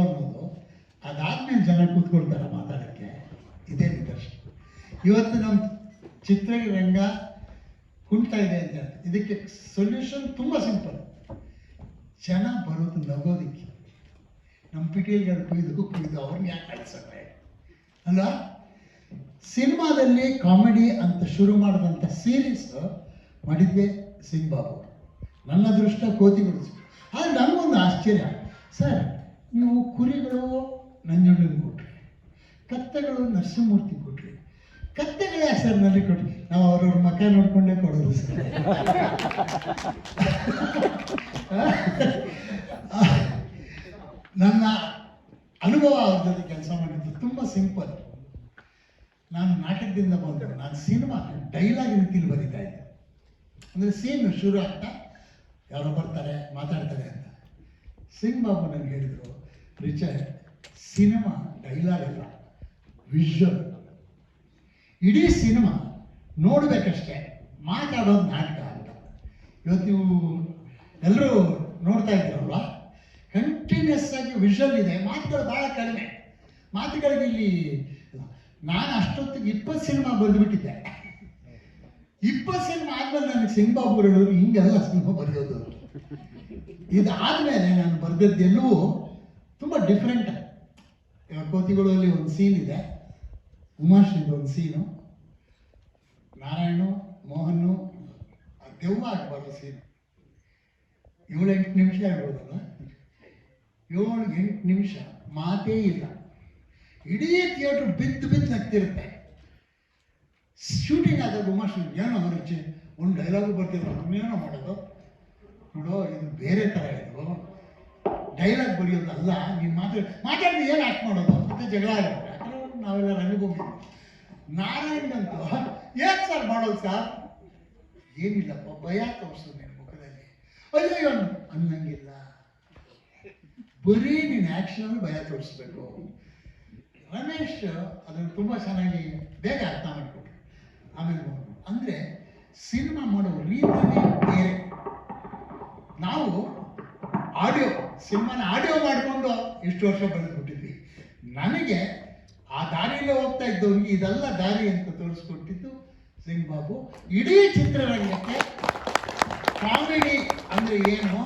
ಅನ್ನೋದು ಅದಾದ್ಮೇಲೆ ಜನ ಕೂತ್ಕೊಳ್ತಾರೆ ಮಾತಾಡೋಕ್ಕೆ. ಇದೇ ನಿದರ್ಶನ. ಇವತ್ತು ನಮ್ಮ ಚಿತ್ರರಂಗ ಕುಂಟ ಇದೆ ಅಂತ ಹೇಳ್ತಾರೆ. ಇದಕ್ಕೆ ಸೊಲ್ಯೂಷನ್ ತುಂಬ ಸಿಂಪಲ್. ಜನ ಬರೋದು ನಗೋದಿಕ್ಕೆ. ನಮ್ಮ ಪಿಟೀಲ್ಗಳು ಕುಯ್ದು ಅವ್ರನ್ನ ಯಾಕೆ ಕಳಿಸ್ತಾರೆ ಅಲ್ಲ. ಸಿನಿಮಾದಲ್ಲಿ ಕಾಮಿಡಿ ಅಂತ ಶುರು ಮಾಡಿದಂಥ ಸೀರೀಸ್ ಮಾಡಿದ್ದೆ ಸಿಂಗ್ ಬಾಬು. ನನ್ನ ಅದೃಷ್ಟ ಕೋತಿಗಳು. ಆದರೆ ನನಗೊಂದು ಆಶ್ಚರ್ಯ, ಸರ್ ನೀವು ಕುರಿಗಳು ನಂಜುಂಡನ ಕೊಟ್ರಿ, ಕತ್ತೆಗಳು ನರಸಿಂಹಮೂರ್ತಿ ಕೊಟ್ರಿ, ಕತ್ತೆಗಳೇ ಸರ್ ನಲ್ಲಿ ಕೊಟ್ರಿ. ನಾವು ಅವ್ರವ್ರ ಮಕ್ಕ ನೋಡ್ಕೊಂಡೇ ಕೊಡೋದು ಸರ್. ನನ್ನ ಅನುಭವ ಅವ್ರ ಜೊತೆ ಕೆಲಸ ಮಾಡಿದ್ದು ತುಂಬ ಸಿಂಪಲ್. ನಾನು ನಾಟಕದಿಂದ ಬಂದು ನಾನು ಸಿನಿಮಾ ಡೈಲಾಗ್ ರೀತಿಯಲ್ಲಿ ಬರೀತಾ ಇದ್ದೆ. ಅಂದರೆ ಸೀನ್ ಶುರು ಆಗ್ತಾ ಯಾರೋ ಬರ್ತಾರೆ ಮಾತಾಡ್ತಾರೆ ಅಂತ. ಸಿಂಗ್ ಬಾಬು ನನಗೆ ಹೇಳಿದರು, ರಿಚರ್ಡ್, ಸಿನಿಮಾ ಡೈಲಾಗ್ ಅಲ್ಲ, ವಿಷುವಲ್. ಇಡೀ ಸಿನಿಮಾ ನೋಡಬೇಕಷ್ಟೇ, ಮಾತಾಡೋದು ನಾಟಕ ಅಂತ. ಇವತ್ತು ನೀವು ಎಲ್ಲರೂ ನೋಡ್ತಾ ಇದ್ದೀರಲ್ವ, ಕಂಟಿನ್ಯೂಸ್ ಆಗಿ ವಿಷುವಲ್ ಇದೆ, ಮಾತುಗಳು ಭಾಳ ಕಡಿಮೆ. ಮಾತುಗಳಿಗೆ ಇಲ್ಲಿ ನಾನು ಅಷ್ಟೊತ್ತಿಗೆ 20 ಸಿನಿಮಾ ಬರೆದುಬಿಟ್ಟಿದ್ದೆ. 20 ಸಿನಿಮಾ ಆದ್ಮೇಲೆ ನನಗೆ ಸಿಂಗ್ ಬಾಬು ಹೇಳೋರು ಹಿಂಗೆಲ್ಲ ಸಿನಿಮಾ ಬರೆಯೋದು. ಇದಾದ್ಮೇಲೆ ನಾನು ಬರೆದದ್ದೆಲ್ಲವೂ ತುಂಬ ಡಿಫ್ರೆಂಟ್. ಕೋತಿಗಳಲ್ಲಿ ಒಂದು ಸೀನ್ ಇದೆ, ಉಮಾಶ್ರೀದು ಒಂದು ಸೀನು, ನಾರಾಯಣು ಮೋಹನ್ನು ದೆವ್ವ ಆಗಿ ಬರೋ ಸೀನು. 7-8 ನಿಮಿಷ ಇರ್ಬೋದಲ್ಲ, 7-8 ನಿಮಿಷ ಮಾತೇ ಇಲ್ಲ. ಇಡೀ ಥಿಯೇಟ್ರ್ ಬಿದ್ದು ನಗ್ತಿರುತ್ತೆ. ಶೂಟಿಂಗ್ ಆದಾಗ ಉಮಾಶ್ರೀ ಏನೋ ರುಚಿ ಒಂದು ಡೈಲಾಗು ಬರ್ತಿದ್ರು, ಏನೋ ಮಾಡೋದು ನೋಡೋ, ಇದು ಬೇರೆ ಥರ ಇದು ಡೈಲಾಗ್ ಬರೆಯೋದಲ್ಲ, ನೀನು ಮಾತಾಡಿ ಏನು ಆ್ಯಕ್ಟ್ ಮಾಡೋದು ಅಂತ ಜಗಳ ಆಗುತ್ತೆ. ಯಾಕಂದ್ರೆ ನಾವೆಲ್ಲ ರಂಗಭೂಮಿ. ನಾರಾಯಣಂತೂ ಏನು ಸರ್ ಮಾಡೋದು ಸರ್, ಏನಿಲ್ಲಪ್ಪ ಭಯ ತೋರಿಸೋದು ನಿನ್ನ ಮುಖದಲ್ಲಿ, ಅಯ್ಯೋ ಅನ್ನಂಗಿಲ್ಲ, ಬರೀ ನೀನು ಆ್ಯಕ್ಷನಲ್ಲಿ ಭಯ ತೋರಿಸ್ಬೇಕು. ರಮೇಶ್ ಅದನ್ನು ತುಂಬ ಚೆನ್ನಾಗಿ ಬೇಗ ಅರ್ಥ ಮಾಡಿಕೊಟ್ರು. ಆಮೇಲೆ ಅಂದರೆ ಸಿನಿಮಾ ಮಾಡೋ ರೀತಿಯೇ ಬೇರೆ. ನಾವು ಸಿನಿಮಾನ ಆಡಿಯೋ ಮಾಡಿಕೊಂಡು ಇಷ್ಟು ವರ್ಷ ಬೆಳೆದ್ಬಿಟ್ಟಿದ್ವಿ. ನನಗೆ ಆ ದಾರಿಯಲ್ಲೇ ಹೋಗ್ತಾ ಇದ್ದವ್ರಿಗೆ ಇದೆಲ್ಲ ದಾರಿ ಅಂತ ತೋರಿಸ್ಕೊಟ್ಟಿದ್ದು ಸಿಂಗ್ ಬಾಬು. ಇಡೀ ಚಿತ್ರರಂಗಕ್ಕೆ ಕಾಮಿಡಿ ಅಂದರೆ ಏನು,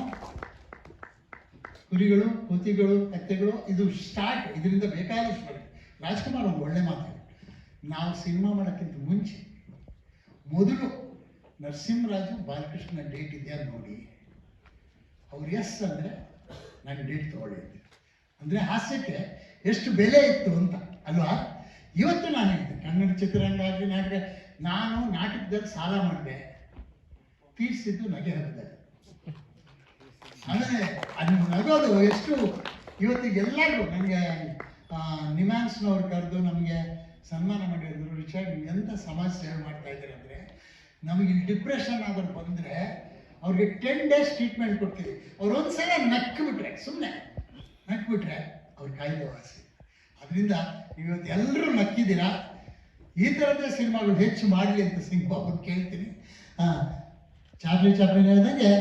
ಕುರಿಗಳು ಕೋತಿಗಳು ಕತ್ತೆಗಳು, ಇದು ಸ್ಟಾರ್ಟ್. ಇದರಿಂದ ಬೇಕಾದಷ್ಟು ಬರುತ್ತೆ. ರಾಜ್ಕುಮಾರ್ ಒಂದು ಒಳ್ಳೆ ಮಾತು, ನಾವು ಸಿನಿಮಾ ಮಾಡೋಕ್ಕಿಂತ ಮುಂಚೆ ಮೊದಲು ನರಸಿಂಹರಾಜು ಬಾಲಕೃಷ್ಣ ಡೇಟ್ ಇದೆಯಾ ನೋಡಿ, ಅವ್ರು ಎಸ್ ಅಂದರೆ ನಾನು ಡೇಟ್ ತೊಗೊಳ್ಳಿದ್ದೆ. ಅಂದರೆ ಹಾಸ್ಯಕ್ಕೆ ಎಷ್ಟು ಬೆಲೆ ಇತ್ತು ಅಂತ ಅಲ್ವಾ. ಇವತ್ತು ನಾನು ಹೇಳ್ತೀನಿ, ಕನ್ನಡ ಚಿತ್ರರಂಗ ಆಗಲಿ ನಾಟಕ, ನಾನು ನಾಟಕದಲ್ಲಿ ಸಾಲ ಮಾಡಿದೆ, ತೀರಿಸಿದ್ದು ನಗೆ ಹಬ್ಬದಲ್ಲಿ. ಆಮೇಲೆ ಅದು ನಗೋದು ಎಷ್ಟು ಇವತ್ತಿಗೆ ಎಲ್ಲರೂ ನನಗೆ ನಿಮ್ಯಾನ್ಸ್ನವ್ರು ಕರೆದು ನಮಗೆ ಸನ್ಮಾನ ಮಾಡಿದ್ರು. ರಿಚರ್ಡ್, ಎಂಥ ಸಮಾಜ ಸೇವೆ ಮಾಡ್ತಾ ಇದ್ದಾರೆ ಅಂದರೆ, ನಮಗೆ ಇಲ್ಲಿ ಡಿಪ್ರೆಷನ್ ಆದರೂ ಬಂದರೆ ಅವ್ರಿಗೆ 10 days ಟ್ರೀಟ್ಮೆಂಟ್ ಕೊಡ್ತೀವಿ. ಅವ್ರು ಒಂದ್ಸಲ ನಕ್ಬಿಟ್ರೆ, ಸುಮ್ಮನೆ ನಕ್ಬಿಟ್ರೆ ಅವ್ರ ಕಾಯಿಲೆ ವಾಸಿ. ಅದರಿಂದ ಇವತ್ತು ಎಲ್ಲರೂ ನಕ್ಕಿದ್ದೀರಾ. ಈ ಥರದ್ದೇ ಸಿನಿಮಾಗಳು ಹೆಚ್ಚು ಮಾಡಲಿ ಅಂತ ಸಿಂಗ್ ಬಾಬು ಕೇಳ್ತೀನಿ. ಚಾರ್ಲಿ ಚಾಪ್ಲಿನ್ ಹೇಳಿದಂಗೆ,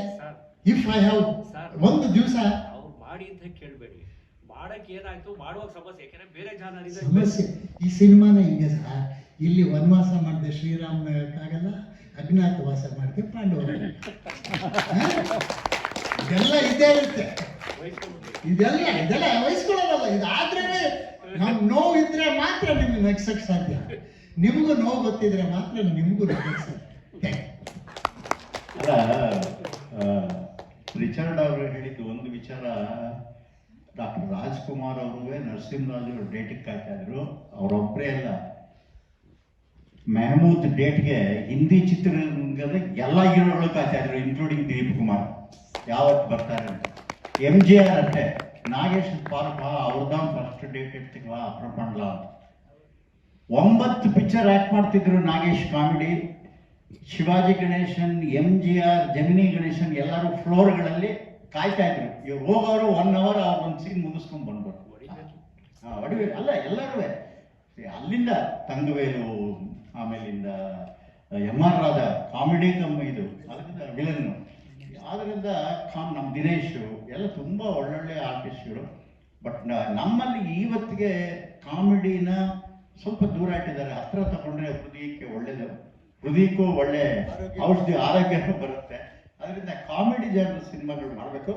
ಇಫ್ ಐ ಹ್ಯಾವ್ ಒಂದು ದಿವಸ ಅವ್ರು ಮಾಡಿ ಅಂತ ಕೇಳಬೇಡಿ, ಮಾಡಕ್ಕೆ ಏನಾಯ್ತು ಮಾಡುವಾಗ ಸಮಸ್ಯೆ. ಯಾಕೆಂದ್ರೆ ಬೇರೆ ಜನ ಸಮಸ್ಯೆ. ಈ ಸಿನಿಮಾನ ಹಿಂಗೆ ಸರ್, ಇಲ್ಲಿ ವನವಾಸ ಮಾಡಿದೆ ಶ್ರೀರಾಮನಾಗಲ್ಲ, ಅಜ್ಞಾತವಾಸ ಮಾಡಿದೆ ಪಾಂಡವ, ಇದೆಲ್ಲ ಇದ್ದೇ ಇರುತ್ತೆ. ಇದೆಲ್ಲ ವಹಿಸ್ಕೊಳ್ಳೋದಲ್ಲ. ಇದಾದ್ರೆ ನಮ್ಗೆ ನೋವು ಇದ್ರೆ ಮಾತ್ರ ನಿಮ್ಗೆ ನಗ್ಸಕ್ಕೆ ಸಾಧ್ಯ. ನಿಮಗೂ ನೋವು ಗೊತ್ತಿದ್ರೆ ಮಾತ್ರ ನಿಮಗೂ ನಗ್ಸಕ್ಕೆ ಸಾಧ್ಯ. ರಿಚರ್ಡ್ ಅವರು ಹೇಳಿದ್ದು ಒಂದು ವಿಚಾರ, ಡಾಕ್ಟರ್ ರಾಜ್ಕುಮಾರ್ ಅವರು ನರಸಿಂಹರಾಜ್ ಅವರು ಡೇಟಿಗೆ ಕಾಯ್ತಾ ಇದ್ರು. ಅವರೊಬ್ಬರೇ ಅಲ್ಲ, ಮೆಹಮೂದ್ ಡೇಟ್ಗೆ ಹಿಂದಿ ಚಿತ್ರರಂಗದ ಎಲ್ಲ ಹೀರೋಗಳು ಕಾಯ್ತಾ ಇದ್ರು, ಇನ್ಕ್ಲೂಡಿಂಗ್ ದಿಲೀಪ್ ಕುಮಾರ್ ಯಾವತ್ತು ಬರ್ತಾರೆ ಅಂತ. MGR ಅಷ್ಟೇ, ನಾಗೇಶ್ ಪಾರ್ಕ ಅವ್ರದ್ದಾನ್ ಫಸ್ಟ್ ಡೇಟ್ ಇರ್ತೀವ ಅಪ್ರೋಚ್ ಮಾಡಲ್ಲ. 9 ಪಿಕ್ಚರ್ ಆಕ್ಟ್ ಮಾಡ್ತಿದ್ರು ನಾಗೇಶ್ ಕಾಮಿಡಿ. ಶಿವಾಜಿ ಗಣೇಶನ್, MGR, ಜಮಿನಿ ಗಣೇಶನ್ ಎಲ್ಲರೂ ಫ್ಲೋರ್ಗಳಲ್ಲಿ ಕಾಯ್ತಾ ಇದ್ರು. ಇವ್ರು ಹೋಗೋರು 1 hour ಅವ್ರೊಂದು ಸೀನ್ ಮುಗಿಸ್ಕೊಂಡು ಬಂದ್ಬಿಟ್ಟು ಒಡವೆ ಅಲ್ಲ ಎಲ್ಲರೂ ಅಲ್ಲಿಂದ ತಂಗವೇಲು, ಆಮೇಲಿಂದ MR ರಾಧಾ ಕಾಮಿಡಿ ಇದು ಅದರಿಂದ ವಿಲನ್ನು. ಆದ್ದರಿಂದ ನಮ್ಮ ದಿನೇಶು ಎಲ್ಲ ತುಂಬ ಒಳ್ಳೊಳ್ಳೆ ಆರ್ಟಿಸ್ಟ್ಗಳು. ಬಟ್ ನಮ್ಮಲ್ಲಿ ಇವತ್ತಿಗೆ ಕಾಮಿಡಿನ ಸ್ವಲ್ಪ ದೂರ ಇಟ್ಟಿದ್ದಾರೆ. ಹತ್ರ ತಗೊಂಡ್ರೆ ಹೃದಯಕ್ಕೆ ಒಳ್ಳೇದು, ಹೃದಯಕ್ಕೂ ಒಳ್ಳೆ ಔಷಧಿ, ಆರೋಗ್ಯನೂ ಬರುತ್ತೆ. ಅದರಿಂದ ಕಾಮಿಡಿ ಜನರ ಸಿನಿಮಾಗಳು ಮಾಡಬೇಕು.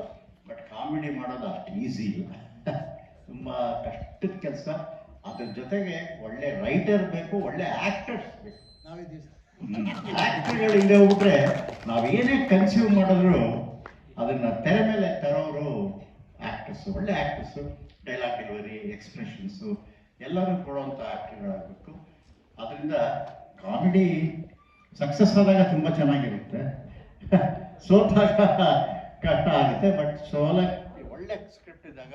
ಬಟ್ ಕಾಮಿಡಿ ಮಾಡೋದು ಅಷ್ಟು ಈಸಿ ಇಲ್ಲ, ತುಂಬ ಕಷ್ಟದ ಕೆಲಸ. ಅದ್ರ ಜೊತೆಗೆ ಒಳ್ಳೆ ರೈಟರ್ ಬೇಕು, ಒಳ್ಳೆ ಆಕ್ಟರ್ಸ್ ಬೇಕು. ನಾವಿದ್ದೀವಿ ಸರ್. ಆಕ್ಟರ್ಗಳು ಇಲ್ಲದೆ ಹೋಗ್ಬಿಟ್ರೆ ನಾವೇನೇ ಕನ್ಸ್ಯೂಮ್ ಮಾಡಿದ್ರು ಅದನ್ನ ತೆರೆ ಮೇಲೆ ತರೋರು ಆಕ್ಟರ್ಸ್, ಒಳ್ಳೆ ಆಕ್ಟರ್ಸು, ಡೈಲಾಗ್ ಡೆಲಿವರಿ, ಎಕ್ಸ್ಪ್ರೆಷನ್ಸು ಎಲ್ಲರೂ ಕೊಡುವಂಥ ಆಕ್ಟರ್ಗಳಾಗಬೇಕು. ಅದರಿಂದ ಕಾಮಿಡಿ ಸಕ್ಸಸ್ ಆದಾಗ ತುಂಬ ಚೆನ್ನಾಗಿರುತ್ತೆ, ಸೋತಾಗ ಕಷ್ಟ ಆಗುತ್ತೆ. ಬಟ್ ಒಳ್ಳೆ ಸ್ಕ್ರಿಪ್ಟ್ ಇದ್ದಾಗ